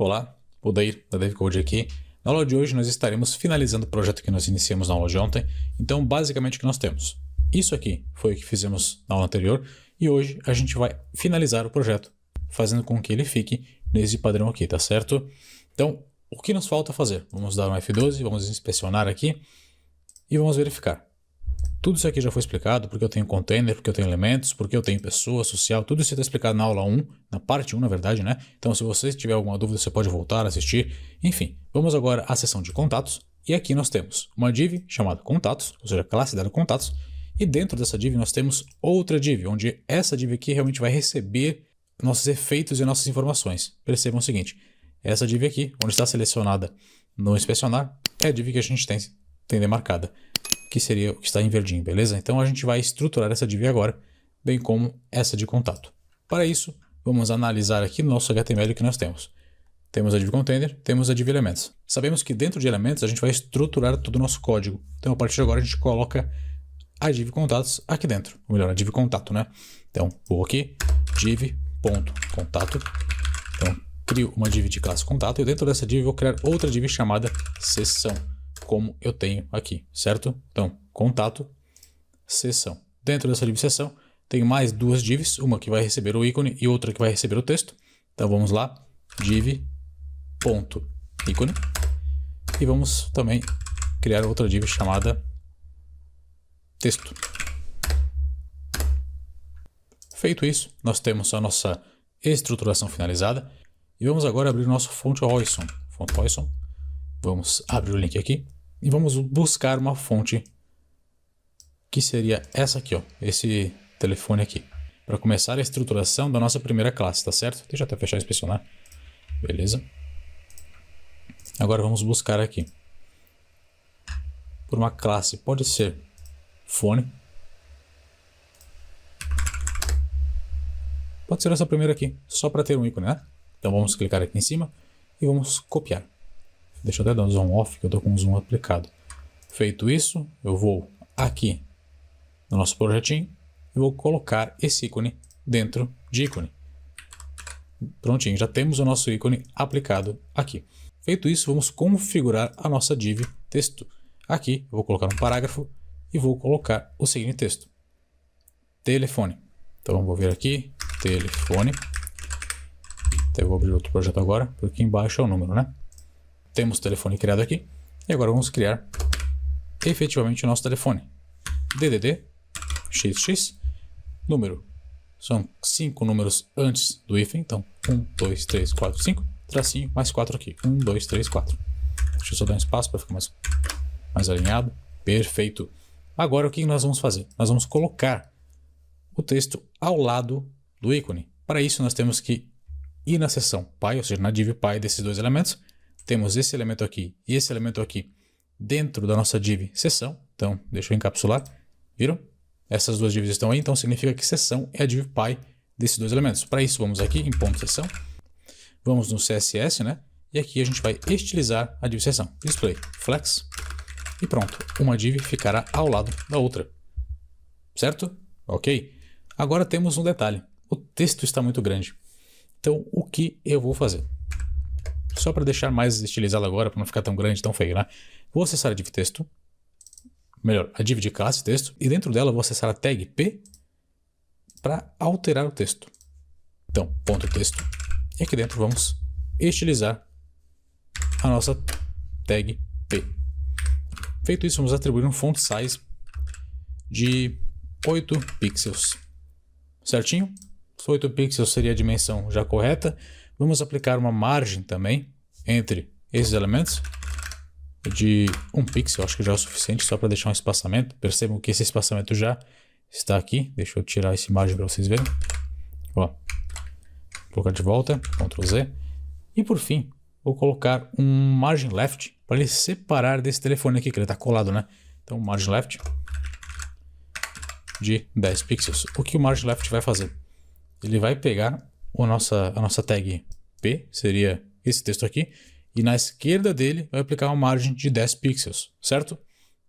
Olá, Odair da DevCode aqui. Na aula de hoje nós estaremos finalizando o projeto que nós iniciamos na aula de ontem. Então, basicamente o que nós temos? Isso aqui foi o que fizemos na aula anterior e hoje a gente vai finalizar o projeto, fazendo com que ele fique nesse padrão aqui, tá certo? Então, o que nos falta fazer? Vamos dar um F12, vamos inspecionar aqui e vamos verificar. Tudo isso aqui já foi explicado, porque eu tenho container, porque eu tenho elementos, porque eu tenho pessoa, social, tudo isso está explicado na aula 1, na parte 1 na verdade, né? Então se você tiver alguma dúvida você pode voltar a assistir. Enfim, vamos agora à seção de contatos e aqui nós temos uma div chamada contatos, ou seja, classe dada contatos, e dentro dessa div nós temos outra div, onde essa div aqui realmente vai receber nossos efeitos e nossas informações. Percebam o seguinte, essa div aqui, onde está selecionada no inspecionar, é a div que a gente tem demarcada, que seria o que está em verdinho, beleza? Então a gente vai estruturar essa div agora, bem como essa de contato. Para isso, vamos analisar aqui no nosso HTML o que nós temos. Temos a div container, temos a div elementos. Sabemos que dentro de elementos a gente vai estruturar todo o nosso código. Então a partir de agora a gente coloca a div contatos aqui dentro, ou melhor, a div contato, né? Então vou aqui, div.contato. Então crio uma div de classe contato e dentro dessa div eu vou criar outra div chamada sessão, como eu tenho aqui, certo? Então, contato, sessão. Dentro dessa div sessão, tem mais duas divs, uma que vai receber o ícone e outra que vai receber o texto. Então, vamos lá, div.ícone. E vamos também criar outra div chamada texto. Feito isso, nós temos a nossa estruturação finalizada. E vamos agora abrir o nosso fonte Hoizon. Vamos abrir o link aqui. E vamos buscar uma fonte que seria essa aqui, ó, esse telefone aqui, para começar a estruturação da nossa primeira classe, tá certo? Deixa eu até fechar e inspecionar. Beleza. Agora vamos buscar aqui por uma classe, pode ser fone. Pode ser essa primeira aqui, só para ter um ícone, né? Então vamos clicar aqui em cima e vamos copiar. Deixa eu até dar um zoom off, que eu estou com um zoom aplicado. Feito isso, eu vou aqui no nosso projetinho e vou colocar esse ícone dentro de ícone. Prontinho, já temos o nosso ícone aplicado aqui. Feito isso, vamos configurar a nossa div texto. Aqui eu vou colocar um parágrafo e vou colocar o seguinte texto. Telefone. Então vou vir aqui, telefone. Até vou abrir outro projeto agora, porque aqui embaixo é o número, né? Temos o telefone criado aqui e agora vamos criar efetivamente o nosso telefone. DDD XX número. São 5 números antes do hífen, então 1, 2, 3, 4, 5, tracinho, mais 4 aqui. 1, 2, 3, 4. Deixa eu só dar um espaço para ficar mais alinhado. Perfeito. Agora o que nós vamos fazer? Nós vamos colocar o texto ao lado do ícone. Para isso nós temos que ir na seção Py, ou seja, na div Py desses dois elementos. Temos esse elemento aqui e esse elemento aqui dentro da nossa div sessão. Então, deixa eu encapsular. Viram? Essas duas divs estão aí, então significa que sessão é a div Py desses dois elementos. Para isso, vamos aqui em ponto sessão. Vamos no CSS, né? E aqui a gente vai estilizar a div sessão. Display, flex. E pronto. Uma div ficará ao lado da outra. Certo? Ok. Agora temos um detalhe. O texto está muito grande. Então, o que eu vou fazer? Só para deixar mais estilizado agora, para não ficar tão grande, tão feio, né? Vou acessar a div texto, melhor, a div de classe texto, e dentro dela vou acessar a tag p para alterar o texto. Então, ponto texto, e aqui dentro vamos estilizar a nossa tag p. Feito isso, vamos atribuir um font size de 8 pixels. Certinho? 8 pixels seria a dimensão já correta. Vamos aplicar uma margem também entre esses elementos de 1 pixel, acho que já é o suficiente só para deixar um espaçamento. Percebam que esse espaçamento já está aqui. Deixa eu tirar esse margem para vocês verem. Ó, vou colocar de volta, Ctrl Z. E por fim, vou colocar um margin left para ele separar desse telefone aqui, que ele está colado, né? Então, margin left de 10 pixels. O que o margin left vai fazer? Ele vai pegar a nossa tag P, seria esse texto aqui, e na esquerda dele vai aplicar uma margem de 10 pixels, certo?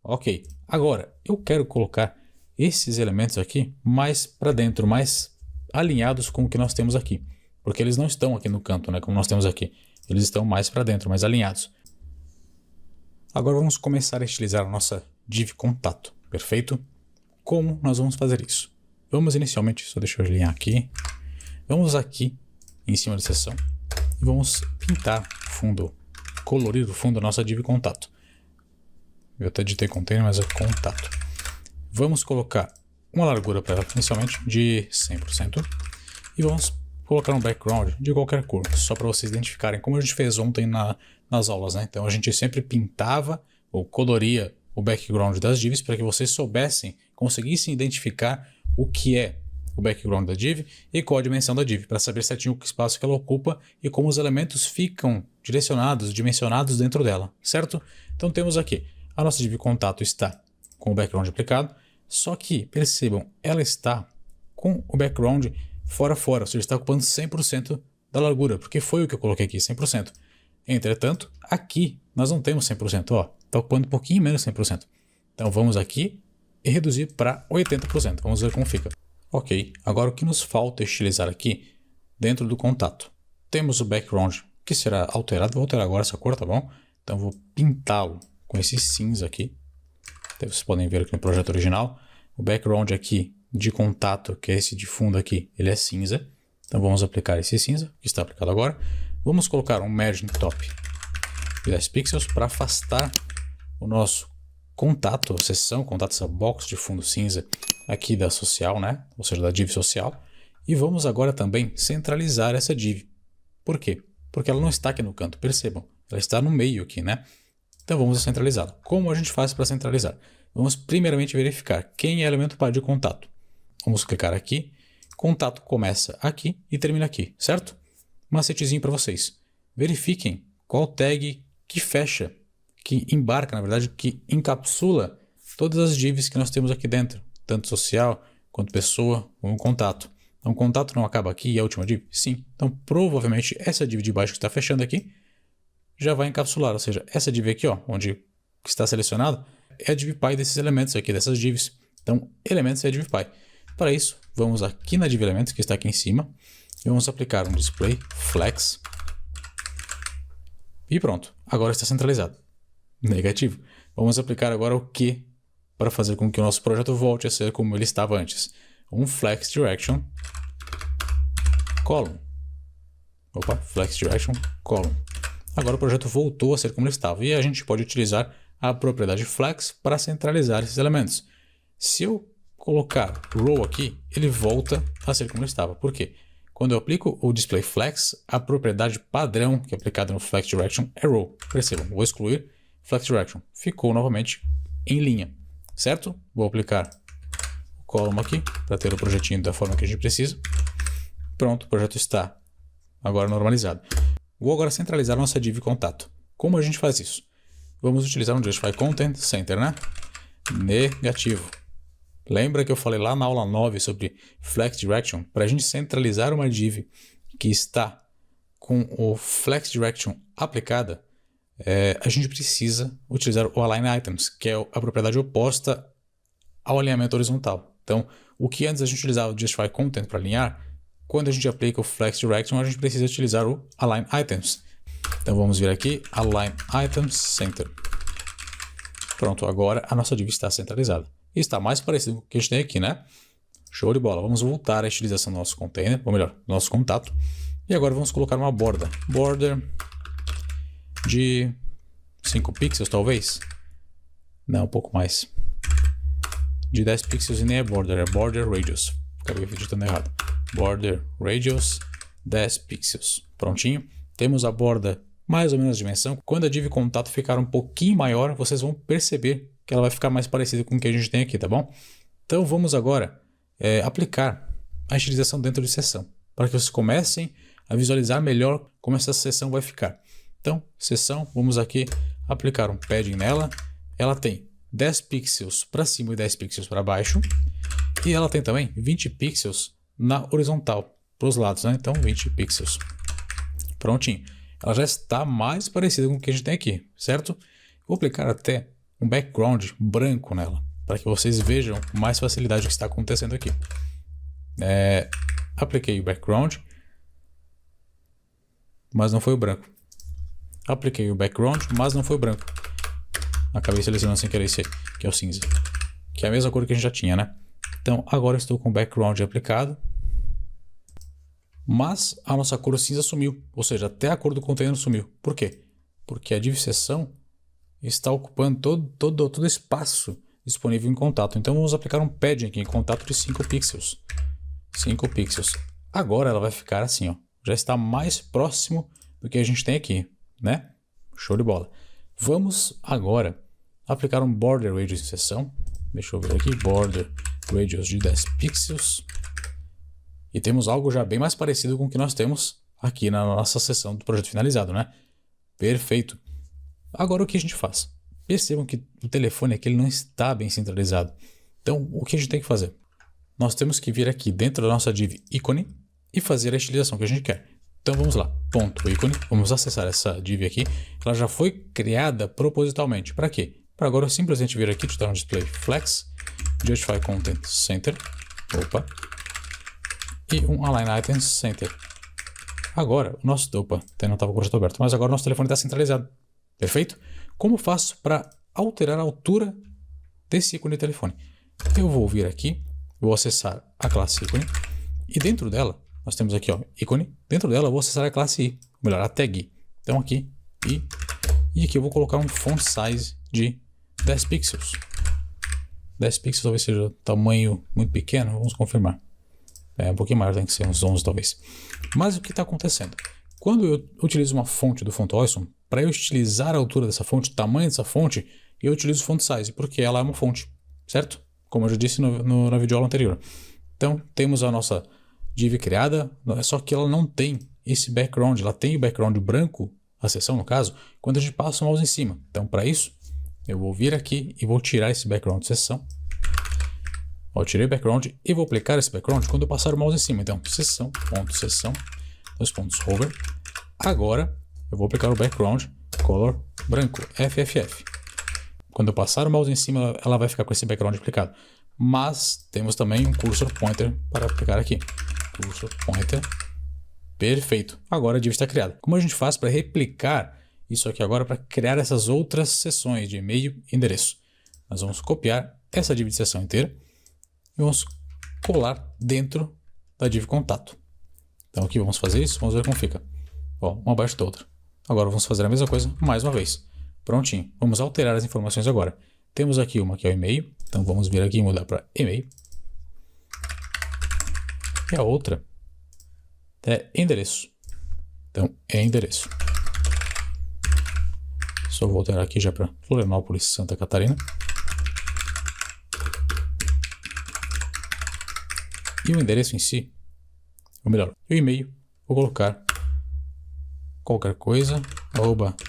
Ok. Agora, eu quero colocar esses elementos aqui mais para dentro, mais alinhados com o que nós temos aqui, porque eles não estão aqui no canto, né, como nós temos aqui. Eles estão mais para dentro, mais alinhados. Agora vamos começar a utilizar a nossa div contato, perfeito? Como nós vamos fazer isso? Vamos inicialmente, só deixa eu alinhar aqui. Vamos aqui em cima da seção e vamos pintar o fundo, colorir o fundo da nossa div contato. Eu até digitei container, mas é contato. Vamos colocar uma largura para ela inicialmente de 100% e vamos colocar um background de qualquer cor, só para vocês identificarem como a gente fez ontem nas aulas, né? Então a gente sempre pintava ou coloria o background das divs para que vocês soubessem, conseguissem identificar o que é o background da div e qual a dimensão da div, para saber certinho o espaço que ela ocupa e como os elementos ficam direcionados, dimensionados dentro dela, certo? Então temos aqui, a nossa div contato está com o background aplicado, só que, percebam, ela está com o background fora, ou seja, está ocupando 100% da largura, porque foi o que eu coloquei aqui, 100%. Entretanto, aqui nós não temos 100%, ó, está ocupando um pouquinho menos de 100%. Então vamos aqui e reduzir para 80%, vamos ver como fica. Ok, agora o que nos falta estilizar aqui dentro do contato? Temos o background que será alterado, vou alterar agora essa cor, tá bom? Então vou pintá-lo com esse cinza aqui. Vocês podem ver aqui no projeto original. O background aqui de contato, que é esse de fundo aqui, ele é cinza. Então vamos aplicar esse cinza, que está aplicado agora. Vamos colocar um margin top de 10 pixels para afastar o nosso contato, a seção, contato, essa box de fundo cinza aqui da social, né? Ou seja, da div social. E vamos agora também centralizar essa div. Por quê? Porque ela não está aqui no canto, percebam. Ela está no meio aqui, né? Então vamos centralizá-la. Como a gente faz para centralizar? Vamos primeiramente verificar quem é o elemento par de contato. Vamos clicar aqui. Contato começa aqui e termina aqui, certo? Macetezinho para vocês. Verifiquem qual tag que fecha, que embarca, na verdade, que encapsula todas as divs que nós temos aqui dentro. Tanto social, quanto pessoa, como contato. Então o contato não acaba aqui e é a última div? Sim. Então provavelmente essa div de baixo que está fechando aqui já vai encapsular, ou seja, essa div aqui, ó, onde está selecionado, é a div pai desses elementos aqui, dessas divs. Então, elementos é a div pai. Para isso, vamos aqui na div elementos, que está aqui em cima, e vamos aplicar um display flex. E pronto, agora está centralizado. Negativo. Vamos aplicar agora o que para fazer com que o nosso projeto volte a ser como ele estava antes. Um flex direction column. Opa, flex direction column. Agora o projeto voltou a ser como ele estava e a gente pode utilizar a propriedade flex para centralizar esses elementos. Se eu colocar row aqui, ele volta a ser como ele estava. Por quê? Quando eu aplico o display flex, a propriedade padrão que é aplicada no flex direction é row. Percebam, vou excluir flex direction. Ficou novamente em linha, certo? Vou aplicar o column aqui para ter o projetinho da forma que a gente precisa. Pronto, o projeto está agora normalizado. Vou agora centralizar nossa div contato. Como a gente faz isso? Vamos utilizar um justify content center, né? Negativo. Lembra que eu falei lá na aula 9 sobre flex direction? Para a gente centralizar uma div que está com o flex direction aplicada, a gente precisa utilizar o align items, que é a propriedade oposta ao alinhamento horizontal. Então, o que antes a gente utilizava o justify content para alinhar, quando a gente aplica o flex direction, a gente precisa utilizar o align items. Então vamos vir aqui, align items center. Pronto, agora a nossa div está centralizada. E está mais parecido com o que a gente tem aqui, né? Show de bola. Vamos voltar à estilização do nosso container, ou melhor, do nosso contato. E agora vamos colocar uma borda. Border de 5 pixels, talvez? Não, um pouco mais. De 10 pixels e nem é border radius. Acabei digitando errado. Border radius 10 pixels. Prontinho. Temos a borda mais ou menos a dimensão. Quando a div contato ficar um pouquinho maior, vocês vão perceber que ela vai ficar mais parecida com o que a gente tem aqui, tá bom? Então vamos agora aplicar a estilização dentro de seção, para que vocês comecem a visualizar melhor como essa seção vai ficar. Então, seção, vamos aqui aplicar um padding nela. Ela tem 10 pixels para cima e 10 pixels para baixo. E ela tem também 20 pixels na horizontal, para os lados, né? Então 20 pixels. Prontinho. Ela já está mais parecida com o que a gente tem aqui, certo? Vou aplicar até um background branco nela, para que vocês vejam com mais facilidade o que está acontecendo aqui. Apliquei o background, mas não foi o branco. apliquei o background, mas não foi o branco. Acabei selecionando sem querer esse aí, que é o cinza. Que é a mesma cor que a gente já tinha, né? Então, agora eu estou com o background aplicado. Mas a nossa cor cinza sumiu. Ou seja, até a cor do container sumiu. Por quê? Porque a div seção está ocupando todo espaço disponível em contato. Então, vamos aplicar um padding aqui em contato de 5 pixels. 5 pixels. Agora ela vai ficar assim, ó. Já está mais próximo do que a gente tem aqui, né? Show de bola. Vamos agora aplicar um border radius em seção. Deixa eu ver aqui, border radius de 10 pixels. E temos algo já bem mais parecido com o que nós temos aqui na nossa seção do projeto finalizado, né? Perfeito. Agora o que a gente faz? Percebam que o telefone aqui ele não está bem centralizado. Então, o que a gente tem que fazer? Nós temos que vir aqui dentro da nossa div ícone e fazer a estilização que a gente quer. Então vamos lá, ponto ícone, vamos acessar essa div aqui. Ela já foi criada propositalmente. Para quê? Para agora eu simplesmente vir aqui, digitar um display flex, justify content center, e um align items center. Agora, o nosso, não estava com o projeto aberto, mas agora o nosso telefone está centralizado. Perfeito? Como faço para alterar a altura desse ícone de telefone? Eu vou vir aqui, vou acessar a classe ícone, e dentro dela, nós temos aqui, ó, ícone. Dentro dela eu vou acessar a classe I, ou melhor, a tag I. Então aqui, I, e aqui eu vou colocar um font size de 10 pixels. 10 pixels talvez seja um tamanho muito pequeno, vamos confirmar. É um pouquinho maior, tem que ser uns 11 talvez. Mas o que está acontecendo? Quando eu utilizo uma fonte do Font Awesome, para eu estilizar a altura dessa fonte, o tamanho dessa fonte, eu utilizo font size, porque ela é uma fonte, certo? Como eu já disse na videoaula anterior. Então, temos a nossa div criada, só que ela não tem esse background, ela tem o background branco, a seção no caso, quando a gente passa o mouse em cima. Então, para isso, eu vou vir aqui e vou tirar esse background de seção. Eu tirei o background e vou aplicar esse background quando eu passar o mouse em cima. Então, seção, dois pontos hover. Agora, eu vou aplicar o background color branco, FFF. Quando eu passar o mouse em cima, ela vai ficar com esse background aplicado. Mas temos também um cursor pointer para aplicar aqui. Cursor pointer. Perfeito. Agora a div está criada. Como a gente faz para replicar isso aqui agora para criar essas outras seções de e-mail e endereço? Nós vamos copiar essa div de seção inteira e vamos colar dentro da div contato. Então aqui vamos fazer isso, vamos ver como fica. Ó, uma abaixo da outra. Agora vamos fazer a mesma coisa mais uma vez. Prontinho. Vamos alterar as informações agora. Temos aqui uma que é o e-mail. Então vamos vir aqui e mudar para e-mail. E a outra é endereço. Então é endereço. Só vou alterar aqui já para Florianópolis, Santa Catarina. E o endereço em si, ou melhor, o e-mail, vou colocar qualquer coisa,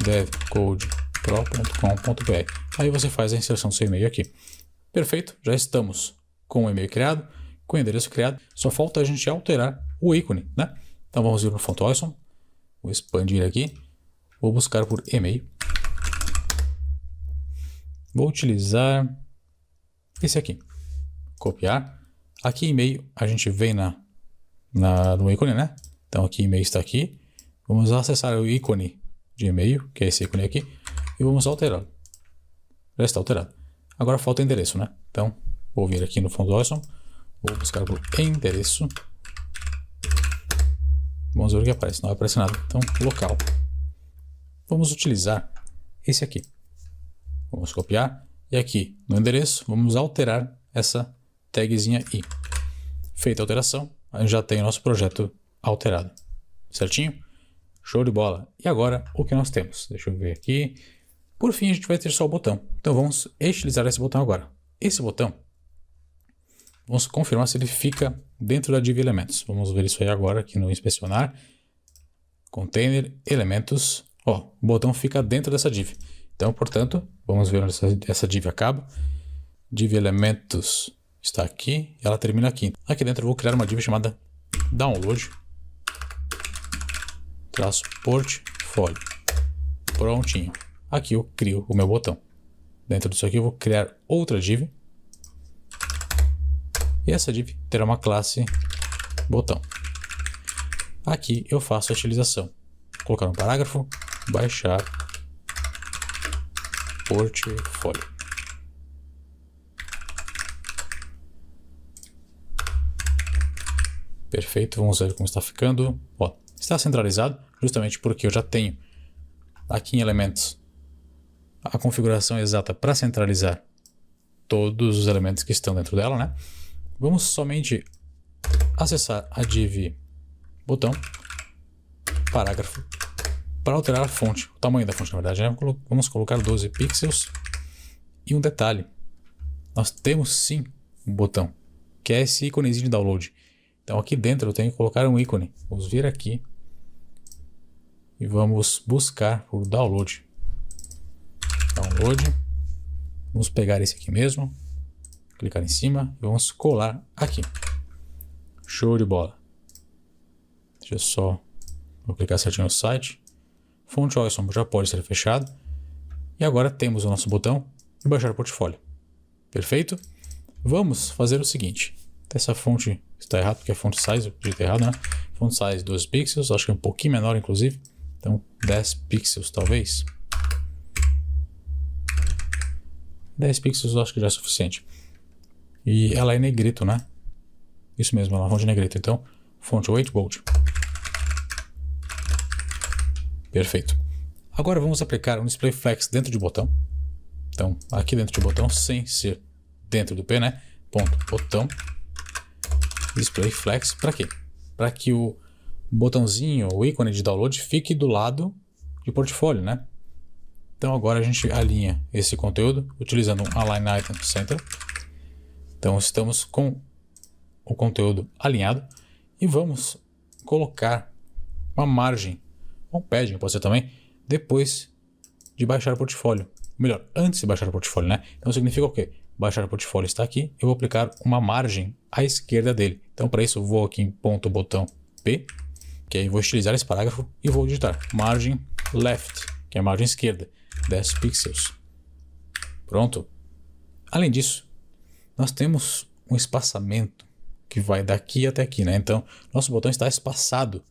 @devcodepro.com.br. Aí você faz a inserção do seu e-mail aqui. Perfeito, já estamos com o e-mail criado, com o endereço criado, só falta a gente alterar o ícone, né? Então vamos vir no Font Awesome, vou expandir aqui, vou buscar por e-mail. Vou utilizar esse aqui, copiar. Aqui e-mail a gente vem no ícone, né? Então aqui e-mail está aqui. Vamos acessar o ícone de e-mail, que é esse ícone aqui, e vamos alterá-lo. Já está alterado. Agora falta endereço, né? Então vou vir aqui no Font Awesome, vou buscar por endereço. Vamos ver o que aparece. Não vai aparecer nada. Então local. Vamos utilizar esse aqui. Vamos copiar e aqui no endereço vamos alterar essa tagzinha i. Feita a alteração, a gente já tem o nosso projeto alterado. Certinho? Show de bola. E agora, o que nós temos? Deixa eu ver aqui. Por fim, a gente vai ter só o botão. Então vamos estilizar esse botão agora. Esse botão, vamos confirmar se ele fica dentro da div elementos. Vamos ver isso aí agora aqui no inspecionar. Container, elementos. Ó, o botão fica dentro dessa div. Então, portanto, vamos ver onde essa div acaba. Div elementos está aqui, ela termina aqui. Aqui dentro eu vou criar uma div chamada download portfólio. Prontinho. Aqui eu crio o meu botão. Dentro disso aqui eu vou criar outra div. E essa div terá uma classe botão. Aqui eu faço a utilização. Vou colocar um parágrafo, baixar portfólio. Perfeito, vamos ver como está ficando. Ó, está centralizado, justamente porque eu já tenho aqui em elementos a configuração exata para centralizar todos os elementos que estão dentro dela, né? Vamos somente acessar a div botão, parágrafo, para alterar a fonte, o tamanho da fonte, na verdade, né? Vamos colocar 12 pixels e um detalhe. Nós temos sim um botão, que é esse íconezinho de download. Então aqui dentro eu tenho que colocar um ícone. Vamos vir aqui e vamos buscar por download. Download. Vamos pegar esse aqui mesmo, clicar em cima e vamos colar aqui. Show de bola. Deixa eu só vou clicar certinho no site. Fonte Awesome já pode ser fechado. E agora temos o nosso botão de baixar portfólio. Perfeito? Vamos fazer o seguinte. Essa fonte está errado porque é font size, eu digitei errado, né? Font size 12 pixels, acho que é um pouquinho menor inclusive. Então 10 pixels talvez. 10 pixels eu acho que já é suficiente. E ela é negrito, né? Isso mesmo, ela é uma fonte negrito. Então, fonte weight bold. Perfeito. Agora vamos aplicar um display flex dentro de botão. Então, aqui dentro de botão, sem ser dentro do P, né? Ponto botão. Display flex. Para quê? Para que o botãozinho, o ícone de download, fique do lado de portfólio, né? Então agora a gente alinha esse conteúdo utilizando um Align Item Center. Então estamos com o conteúdo alinhado e vamos colocar uma margem, um padding pode ser também, depois de baixar o portfólio. Melhor, antes de baixar o portfólio, né? Então significa o quê? Baixar o portfólio está aqui, eu vou aplicar uma margem à esquerda dele. Então para isso eu vou aqui em ponto botão P, que aí vou estilizar esse parágrafo e vou digitar margem left, que é a margem esquerda. 10 pixels. Pronto. Além disso, nós temos um espaçamento que vai daqui até aqui, né? Então, nosso botão está espaçado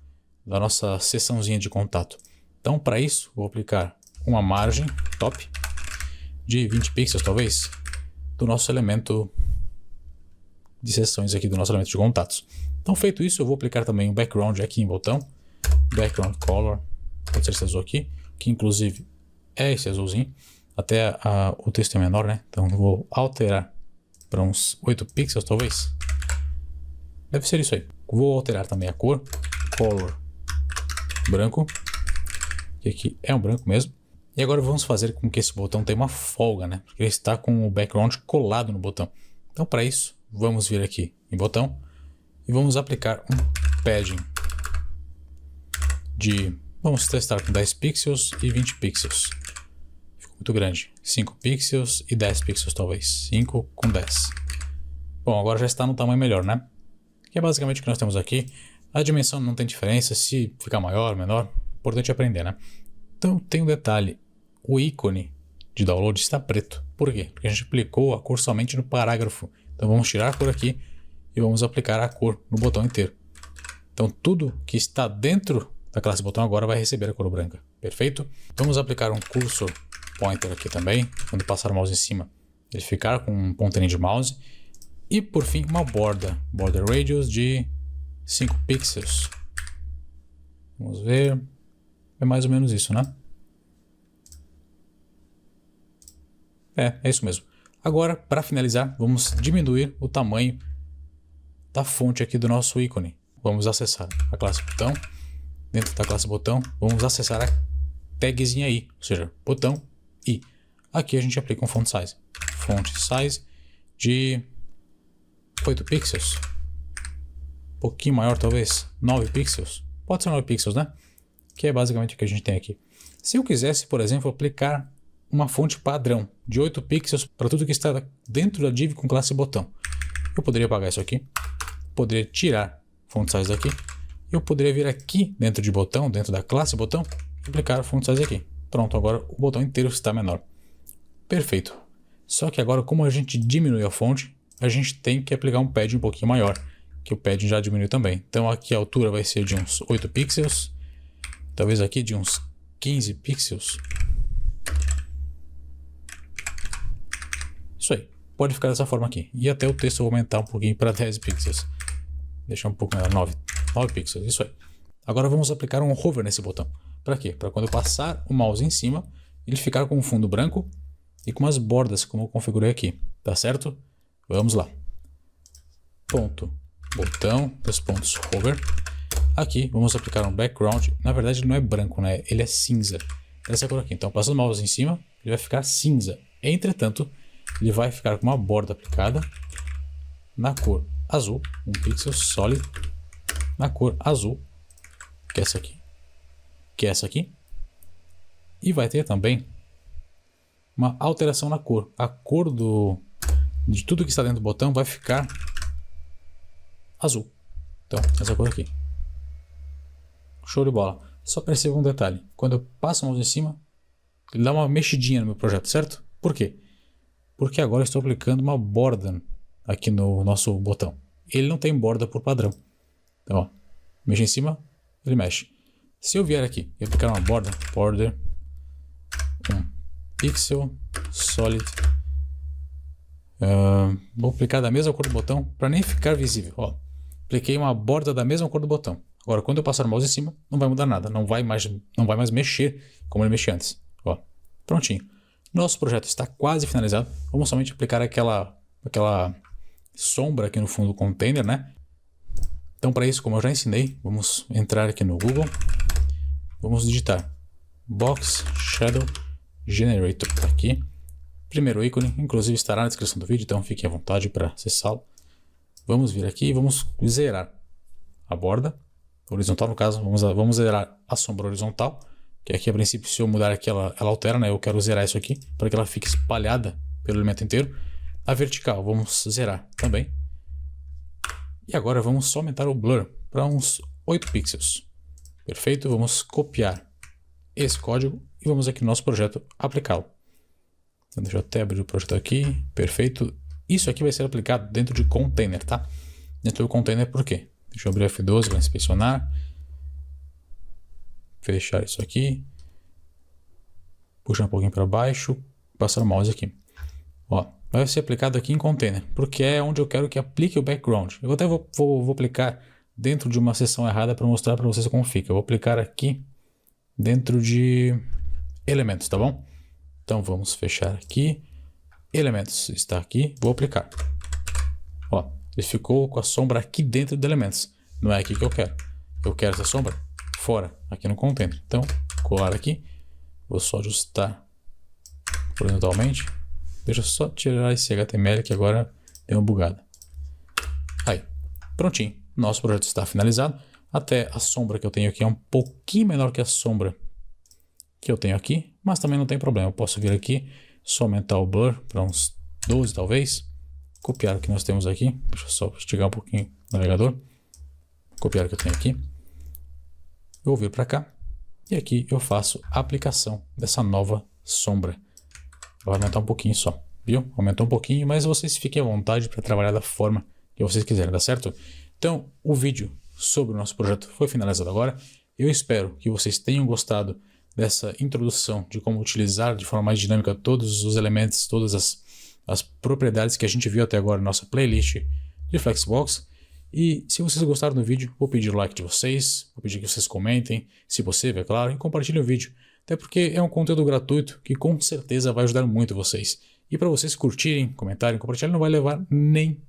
da nossa seçãozinha de contato. Então, para isso, vou aplicar uma margem top de 20 pixels, talvez, do nosso elemento de seções aqui, do nosso elemento de contatos. Então, feito isso, eu vou aplicar também um background aqui em botão. Background color, pode ser esse azul aqui, que inclusive é esse azulzinho, até o texto é menor, né? Então vou alterar para uns 8 pixels talvez. Deve ser isso aí. Vou alterar também a cor, color branco, que aqui é um branco mesmo. E agora vamos fazer com que esse botão tenha uma folga, né? Porque ele está com o background colado no botão. Então para isso, vamos vir aqui em botão e vamos aplicar um padding de... Vamos testar com 10 pixels e 20 pixels. Ficou muito grande. 5 pixels e 10 pixels talvez. 5 com 10. Bom, agora já está no tamanho melhor, né? Que é basicamente o que nós temos aqui. A dimensão não tem diferença se ficar maior, menor. Importante aprender, né? Então tem um detalhe. O ícone de download está preto. Por quê? Porque a gente aplicou a cor somente no parágrafo. Então vamos tirar a cor aqui e vamos aplicar a cor no botão inteiro. Então tudo que está dentro da classe botão agora vai receber a cor branca. Perfeito? Vamos aplicar um cursor pointer aqui também. Quando passar o mouse em cima, ele ficar com um ponteirinho de mouse. E por fim, uma border radius de 5 pixels. Vamos ver. É mais ou menos isso, né? É isso mesmo. Agora, para finalizar, vamos diminuir o tamanho da fonte aqui do nosso ícone. Vamos acessar a classe botão. Dentro da classe botão, vamos acessar a tagzinha i, ou seja, botão i. Aqui a gente aplica um font size. Font size de 8 pixels. Um pouquinho maior talvez, 9 pixels. Pode ser 9 pixels, né? Que é basicamente o que a gente tem aqui. Se eu quisesse, por exemplo, aplicar uma fonte padrão de 8 pixels para tudo que está dentro da div com classe botão, eu poderia apagar isso aqui. Poderia tirar font size daqui. Eu poderia vir aqui dentro de botão, dentro da classe botão, e aplicar o font size aqui. Pronto, agora o botão inteiro está menor. Perfeito. Só que agora, como a gente diminui a fonte, a gente tem que aplicar um padding um pouquinho maior, que o padding já diminuiu também. Então aqui a altura vai ser de uns 8 pixels, talvez aqui de uns 15 pixels. Isso aí. Pode ficar dessa forma aqui. E até o texto eu vou aumentar um pouquinho para 10 pixels. Deixar um pouco melhor, 9 pixels. Isso aí. Agora vamos aplicar um hover nesse botão. Para quê? Para quando eu passar o mouse em cima, ele ficar com um fundo branco e com umas bordas, como eu configurei aqui. Tá certo? Vamos lá. Ponto, botão, 2 pontos, hover. Aqui vamos aplicar um background. Na verdade ele não é branco, né? Ele é cinza. Essa cor aqui. Então passando o mouse em cima, ele vai ficar cinza. Entretanto, ele vai ficar com uma borda aplicada na cor azul, um pixel solid, na cor azul, que é essa aqui, e vai ter também uma alteração na cor. A cor de tudo que está dentro do botão vai ficar azul. Então, essa cor aqui. Show de bola. Só perceba um detalhe. Quando eu passo o mouse em cima, ele dá uma mexidinha no meu projeto, certo? Por quê? Porque agora eu estou aplicando uma borda aqui no nosso botão. Ele não tem borda por padrão. Então, ó, mexo em cima, ele mexe. Se eu vier aqui e aplicar uma border, um pixel solid, vou aplicar da mesma cor do botão para nem ficar visível. Ó, apliquei uma borda da mesma cor do botão. Agora, quando eu passar o mouse em cima, não vai mudar nada. Não vai mais mexer como ele mexia antes. Ó, prontinho. Nosso projeto está quase finalizado. Vamos somente aplicar aquela sombra aqui no fundo do container, né? Então, para isso, como eu já ensinei, vamos entrar aqui no Google. Vamos digitar Box Shadow Generator aqui. Primeiro ícone, inclusive estará na descrição do vídeo, então fiquem à vontade para acessá-lo. Vamos vir aqui e vamos zerar a borda horizontal, no caso, vamos zerar a sombra horizontal, que aqui a princípio, se eu mudar aqui, ela altera, né? Eu quero zerar isso aqui para que ela fique espalhada pelo elemento inteiro. A vertical, vamos zerar também. E agora vamos só aumentar o blur para uns 8 pixels. Perfeito, vamos copiar esse código e vamos aqui no nosso projeto aplicá-lo. Então, deixa eu até abrir o projeto aqui. Perfeito. Isso aqui vai ser aplicado dentro de container, tá? Dentro do container por quê? Deixa eu abrir o F12 para inspecionar. Fechar isso aqui. Puxar um pouquinho para baixo. Passar o mouse aqui. Ó, vai ser aplicado aqui em container, porque é onde eu quero que aplique o background. Eu até vou aplicar dentro de uma seção errada para mostrar para vocês como fica. Eu vou aplicar aqui dentro de elementos, tá bom? Então vamos fechar aqui. Elementos está aqui. Vou aplicar. Ó, ele ficou com a sombra aqui dentro de elementos. Não é aqui que eu quero. Eu quero essa sombra fora, aqui no container. Então, colar aqui. Vou só ajustar horizontalmente. Deixa eu só tirar esse HTML que agora deu uma bugada. Aí, prontinho. Nosso projeto está finalizado. Até a sombra que eu tenho aqui é um pouquinho menor que a sombra que eu tenho aqui, mas também não tem problema. Eu posso vir aqui, só aumentar o blur para uns 12 talvez. Copiar o que nós temos aqui. Deixa eu só esticar um pouquinho o navegador. Copiar o que eu tenho aqui. Eu vou vir para cá. E aqui eu faço a aplicação dessa nova sombra. Vai aumentar um pouquinho só, viu? Aumentou um pouquinho, mas vocês fiquem à vontade para trabalhar da forma que vocês quiserem, tá certo? Então, o vídeo sobre o nosso projeto foi finalizado agora. Eu espero que vocês tenham gostado dessa introdução de como utilizar de forma mais dinâmica todos os elementos, todas as propriedades que a gente viu até agora na nossa playlist de Flexbox. E se vocês gostaram do vídeo, vou pedir o like de vocês, vou pedir que vocês comentem, se possível, é claro, e compartilhem o vídeo. Até porque é um conteúdo gratuito que com certeza vai ajudar muito vocês. E para vocês curtirem, comentarem, compartilharem, não vai levar nem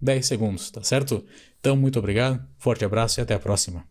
10 segundos, tá certo? Então, muito obrigado, forte abraço e até a próxima.